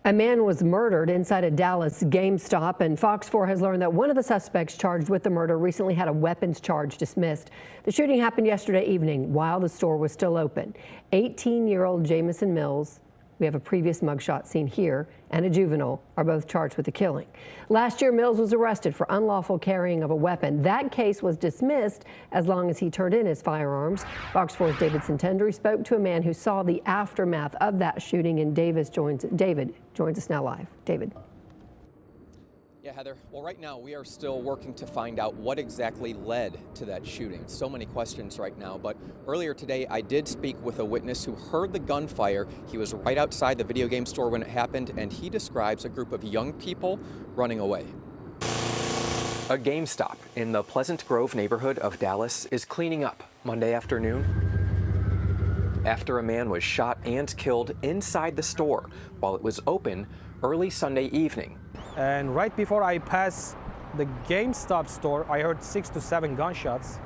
A man was murdered inside a Dallas GameStop, and Fox 4 has learned that one of the suspects charged with the murder recently had a weapons charge dismissed. The shooting happened yesterday evening while the store was still open. 18-year-old Jameson Mills, we have a previous mugshot seen here, and a juvenile are both charged with the killing. Last year, Mills was arrested for unlawful carrying of a weapon. That case was dismissed as long as he turned in his firearms. Fox 4's David Sintendry spoke to a man who saw the aftermath of that shooting, and David joins us now live. David. Yeah, Heather. Well, right now we are still working to find out what exactly led to that shooting. So many questions right now, but earlier today I did speak with a witness who heard the gunfire. He was right outside the video game store when it happened, and he describes a group of young people running away. A GameStop in the Pleasant Grove neighborhood of Dallas is cleaning up Monday afternoon after a man was shot and killed inside the store while it was open early Sunday evening. And right before I passed the GameStop store, I heard 6 to 7 gunshots.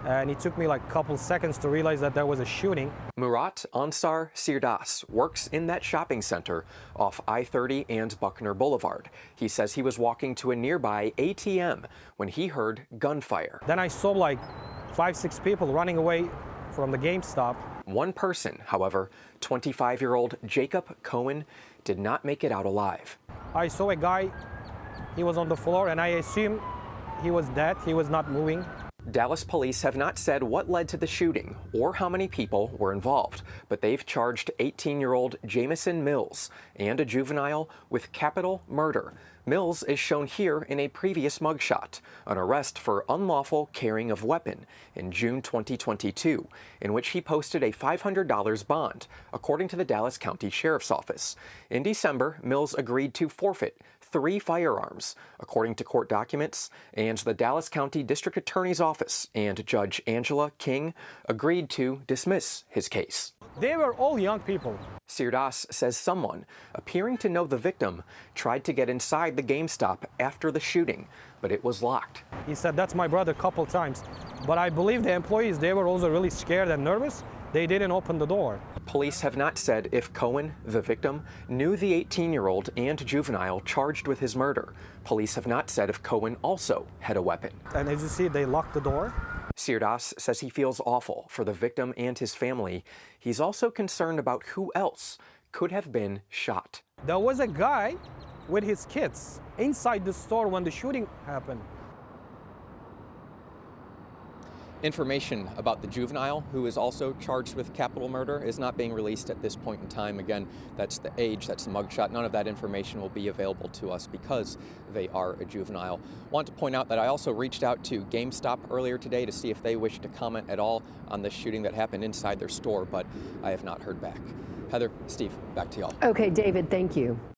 And it took me like a couple seconds to realize that there was a shooting. Murat Ansar Sirdas works in that shopping center off I-30 and Buckner Boulevard. He says he was walking to a nearby ATM when he heard gunfire. Then I saw like 5-6 people running away from the GameStop. One person, however, 25-year-old Jacob Cohen, did not make it out alive. I saw a guy, he was on the floor, and I assumed he was dead. He was not moving. Dallas police have not said what led to the shooting or how many people were involved, but they've charged 18-year-old Jameson Mills and a juvenile with capital murder. Mills is shown here in a previous mugshot, an arrest for unlawful carrying of weapon in June 2022, in which he posted a $500 bond, according to the Dallas County Sheriff's Office. In December, Mills agreed to forfeit 3 firearms, according to court documents, and the Dallas County District Attorney's Office and Judge Angela King agreed to dismiss his case. They were all young people. Sirdas says someone, appearing to know the victim, tried to get inside the GameStop after the shooting, but it was locked. He said, "That's my brother," a couple times. But I believe the employees, they were also really scared and nervous. They didn't open the door. Police have not said if Cohen, the victim, knew the 18-year-old and juvenile charged with his murder. Police have not said if Cohen also had a weapon. And as you see, they locked the door. Sirdas says he feels awful for the victim and his family. He's also concerned about who else could have been shot. There was a guy with his kids inside the store when the shooting happened. Information about the juvenile, who is also charged with capital murder, is not being released at this point in time. Again, that's the age, that's the mugshot. None of that information will be available to us because they are a juvenile. Want to point out that I also reached out to GameStop earlier today to see if they wish to comment at all on this shooting that happened inside their store, but I have not heard back. Heather, Steve, back to y'all. Okay, David, thank you.